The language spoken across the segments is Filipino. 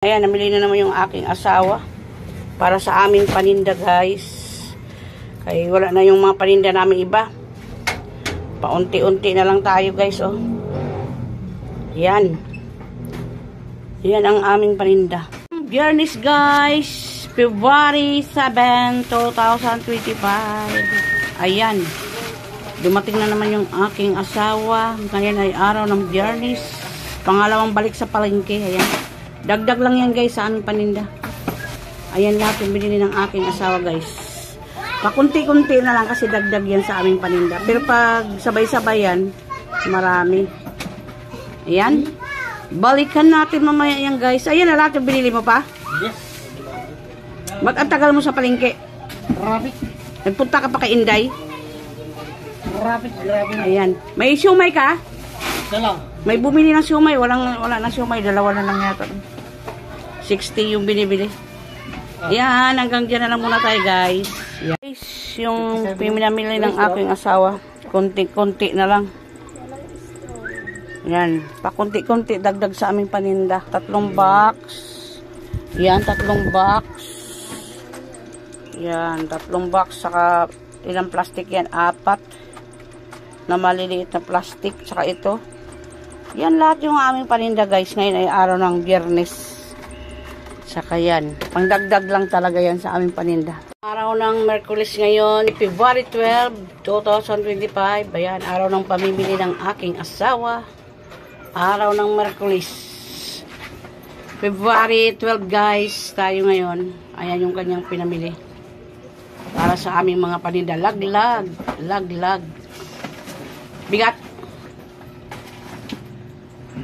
Ayan, namili na naman yung aking asawa para sa aming paninda, guys. Kaya wala na yung mga paninda namin iba. Paunti-unti na lang tayo, guys, oh. Yan. Yan ang aming paninda. Biyernes, guys. February 7, 2025. Ayan. Dumating na naman yung aking asawa. Ngayon ay araw ng Biyernes. Pangalawang balik sa palengke. Ayan. Dagdag lang yan, guys, sa aming paninda. Ayan lahat yung binili ng aking asawa, guys. Pakunti-kunti na lang kasi dagdag yan sa aming paninda. Pero pag sabay-sabay yan, marami. Ayan. Balikan natin mamaya yan, guys. Ayan na lahat yung binili mo pa? Yes. Mag-antagal mo sa palengke. Rapid. Nagpunta ka pa kay Inday? Rapid. Ayan. May siumay ka? Isa lang. May bumili ng siumay. Wala na siumay. Dalawa na lang yata. 60 yung binibili. Yan. Hanggang dyan na lang muna tayo, guys. Yan. Guys, yung pinamili ng aking asawa. Konti-konti na lang. Yan. Pakunti-kunti. Dagdag sa aming paninda. 3 box. Yan. 3 box. Yan. 3 box. Saka ilang plastic yan? 4 na maliliit na plastic. Saka ito. Yan lahat yung aming paninda, guys. Ngayon ay araw ng Biyernes. Saka yan. Pangdagdag lang talaga yan sa aming paninda. Araw ng Merkulis ngayon, February 12, 2025. Ayan, araw ng pamimili ng aking asawa. Araw ng Merkulis. February 12, guys. Tayo ngayon. Ayan yung kanyang pinamili. Para sa aming mga paninda. Laglag. Laglag. Bigat.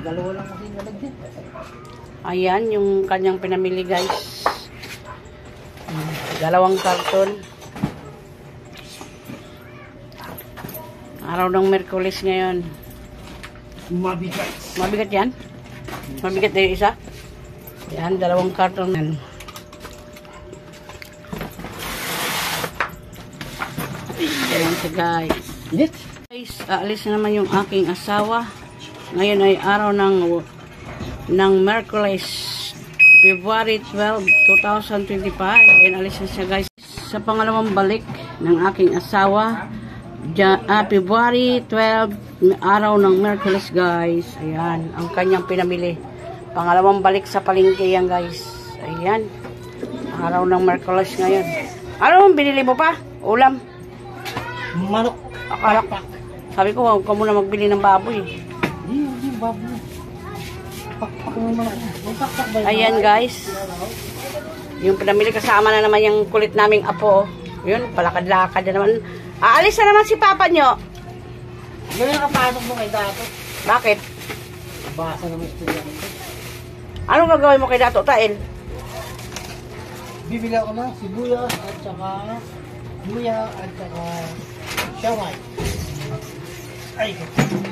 Dalawa lang kasi nalagyan. Ayan, yung kanyang pinamili, guys. 2 karton. Araw ng Merkulis ngayon. Mabigat. Mabigat yan? Mabigat na yung isa? Ayan, 2 karton. Ayan, siya, guys. Yes. Guys, aalis na naman yung aking asawa. Ngayon ay araw ng Merkulis, February 12, 2025. Ayan, alis na siya, guys. Sa pangalawang balik ng aking asawa, February 12, araw ng Merkulis, guys. Ayan, ang kanyang pinamili. Pangalawang balik sa palengke yan, guys. Ayan, araw ng Merkulis ngayon. Ano ang binili mo pa? Ulam? Manok. Akala ko. Sabi ko, huwag ka muna magbili ng baboy. Hindi, baboy. Pakpak mo manok. Pakpak ba yun? Ayan, guys. Yung pinamili, kasama na naman yung kulit naming apo. Yun, palakad-lakad na naman. Aalis na naman si papa nyo. Ganyan kapasok mo kay Dato. Bakit? Basa naman estudyante. Anong gagawin mo kay Dato Tael? Bibili ako ng sibuyas at saka luya at saka siomay. Ay,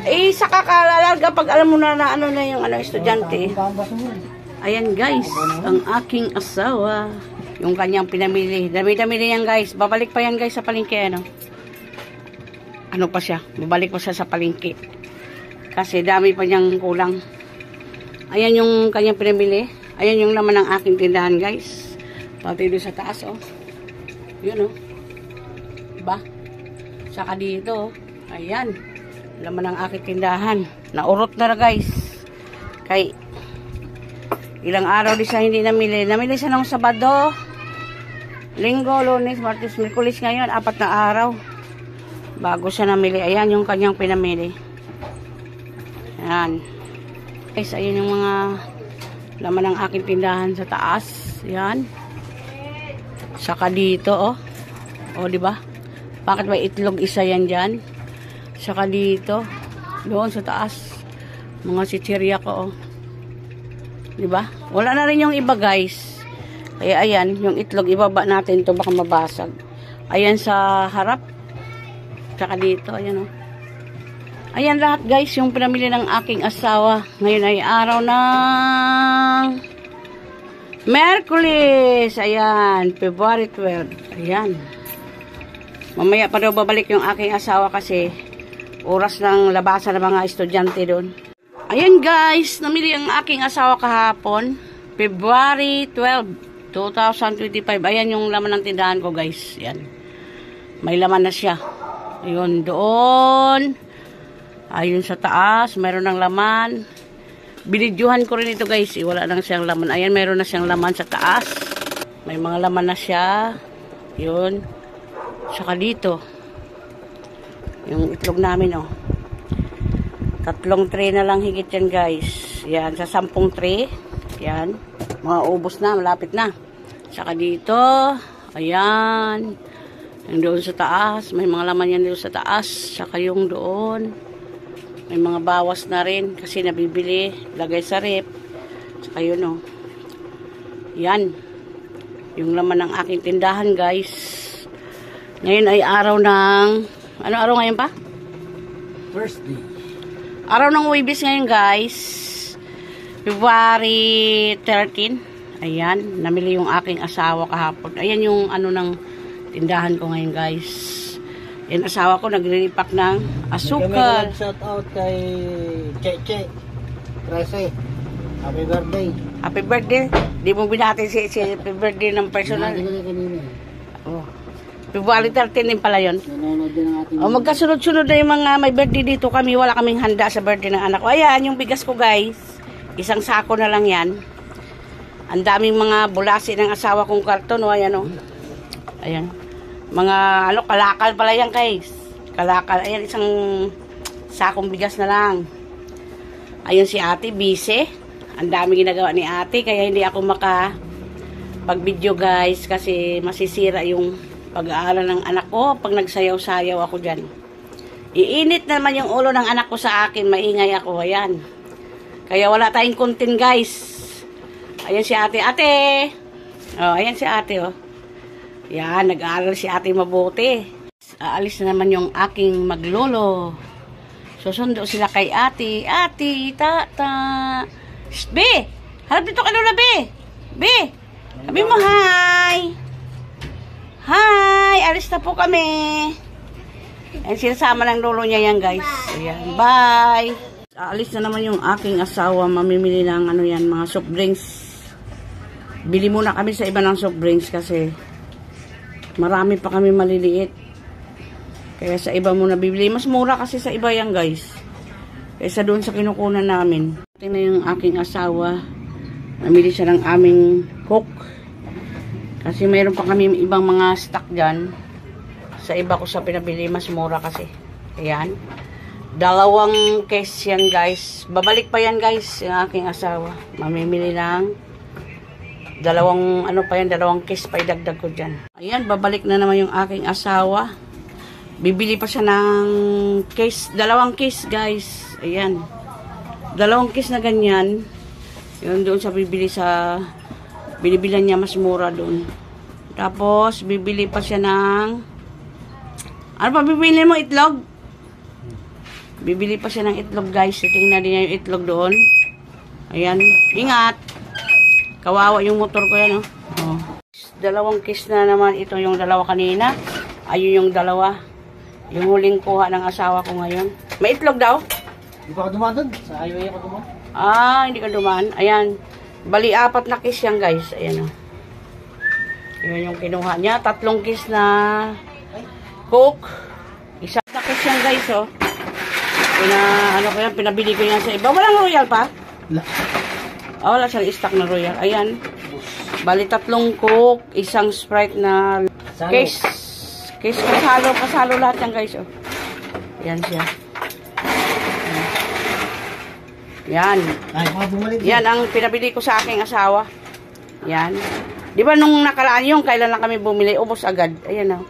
Eh, saka kalalarga pag alam mo na ano na yung estudyante. Ayan, guys, ang aking asawa. Yung kanyang pinamili. Dami-dami yan, guys. Babalik pa yan, guys, sa palengke, ano? Ano pa siya? Babalik pa siya sa palengke. Kasi dami pa niyang kulang. Ayan yung kanyang pinamili. Ayan yung laman ng aking tindahan, guys. Pati doon sa taas, oh. Yun, oh. Diba? Saka dito, oh. Ayan. Laman ng aking tindahan. Naurot na, guys. Kay ilang araw di siya hindi namili. Namili siya ng Sabado, Linggo, Lunes, Martes, Miyerkules ngayon. 4 na araw bago siya namili. Ayan yung kanyang pinamili. Ayan. Guys, ayan yung mga laman ng aking tindahan sa taas. Ayan. Saka dito, oh. O, diba? Bakit may itlog isa yan dyan? Saka dito, doon sa taas, mga chichirya ko, oh. Diba? Wala na rin yung iba, guys. Kaya ayan, yung itlog, ibaba natin to baka mabasag. Ayan sa harap. Saka dito, ayan, oh. Ayan lahat, guys, yung pinamili ng aking asawa. Ngayon ay araw ng Merkulis. Ayan, February 12. Ayan. Mamaya pa daw babalik yung aking asawa kasi oras ng labasan ng mga estudyante doon. Ayan, guys, namili ang aking asawa kahapon. February 12, 2025. Ayan yung laman ng tindahan ko, guys. Yan. May laman na siya. Ayun, doon. Ayun sa taas, mayroon ng laman. Binidyohan ko rin ito, guys. Wala nang siyang laman. Ayan, mayroon na siyang laman sa taas. May mga laman na siya. Yun. Saka dito. Yung itlog namin, oh. 3 tray na lang higit yan, guys. Yan, sa 10 tray. Yan. Mga ubos na, malapit na. Saka dito. Ayan. Yung doon sa taas. May mga laman yan doon sa taas. Saka yung doon. May mga bawas na rin. Kasi nabibili. Lagay sa rep. Saka yun, oh. Yan. Yung laman ng aking tindahan, guys. Ngayon ay araw ng... Ano araw ngayon pa? Thursday. Araw ng Huwebes ngayon, guys. February 13. Ayan, namili yung aking asawa kahapon. Ayan yung ano ng tindahan ko ngayon, guys. Yan, asawa ko nagre-repack ng asukal. Shout out kay Cheche. Trece. Happy birthday. Happy birthday. Di mo binati si happy birthday ng personal. Oh. February 13 din pala yun. Nanonood din ang ating... O, magkasunod-sunod na yung mga may birthday dito kami. Wala kaming handa sa birthday ng anak ko. Ayan, yung bigas ko, guys. Isang sako na lang yan. Ang daming mga bulasi ng asawa kong karton. O, ayan, o. Ayan. Mga, ano, kalakal pala yan, guys. Kalakal. Ayan, isang sakong bigas na lang. Ayun si ate, busy. Ang daming ginagawa ni ate. Kaya hindi ako pag-video, guys. Kasi masisira yung pag-aaral ng anak ko pag nagsayaw-sayaw ako dyan. Iinit naman yung ulo ng anak ko sa akin. Maingay ako. Ayan. Kaya wala tayong content, guys. Ayan si ate. Ate! Oh, ayan si ate, oh. Yan, nag-aaral si ate mabuti. Aalis na naman yung aking maglolo. Susundo sila kay ate. Ate, tata. Shh, be! Harap dito ka, Lola, be! Be! Sabi mo, hi! Hi! Alis na po kami. Ayan, sinasama ng lolo niya yan, guys. Ayan, bye! Alis na naman yung aking asawa. Mamimili ng ano yan, mga soft drinks. Bili muna kami sa iba ng soft drinks kasi marami pa kami maliliit. Kaya sa iba muna bibili. Mas mura kasi sa iba yan, guys. Kaysa doon sa kinukunan namin. Tingnan yung aking asawa. Namili siya ng aming Coke. Kasi mayroon pa kami ibang mga stock dyan. Sa iba ko sa pinabili, mas mura kasi. Ayan. 2 case yan, guys. Babalik pa yan, guys, yung aking asawa. Mamimili ng 2 case pa idagdag ko dyan. Ayan, babalik na naman yung aking asawa. Bibili pa siya ng case, 2 case, guys. Ayan. 2 case na ganyan. Yun doon sa bibili sa... Binibilan niya mas mura doon. Tapos, bibili pa siya ng... Ano pa bibili mo? Itlog? Bibili pa siya ng itlog, guys. Tingnan din niya yung itlog doon. Ayan. Ingat. Kawawa yung motor ko yan, oh. 2 kiss na naman. Ito yung 2 kanina. Ayun yung 2. Yung huling kuha ng asawa ko ngayon. May itlog daw? Hindi pa ako dumaan doon. Sa highway ako dumaan. Ah, hindi ka dumaan. Ayan. Bali, 4 na kiss yan, guys. Ayan, o. Ayan yung kinuha niya. 3 kiss na Coke. 1 na kiss yan, guys, o. Pinabili ko yan sa iba. Walang Royal pa? Wala. Oh, wala siyang stock na Royal. Ayan. Bali, 3 Coke, 1 Sprite na case. Case kasalo lahat yan, guys, o. Ayan siya. Yan. Ay, mga bumalik. Yan ang pinabili ko sa aking asawa. Yan. Di ba nung nakaraan yung kailan lang kami bumili, ubos agad. Ayan o.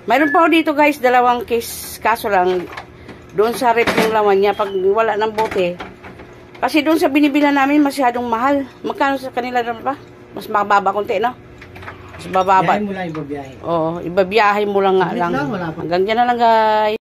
Mayroon pa dito, guys, 2 case. Kaso lang, doon sa rep yung laman niya pag wala ng bote. Kasi doon sa binibilan namin masyadong mahal. Magkano sa kanila doon pa? Mas mababa konti, no? Mas bababa. Biyahe mo lang, ibabiyahe. Oo, ibabiyahe mo lang nga lang. Hanggang dyan na lang, guys.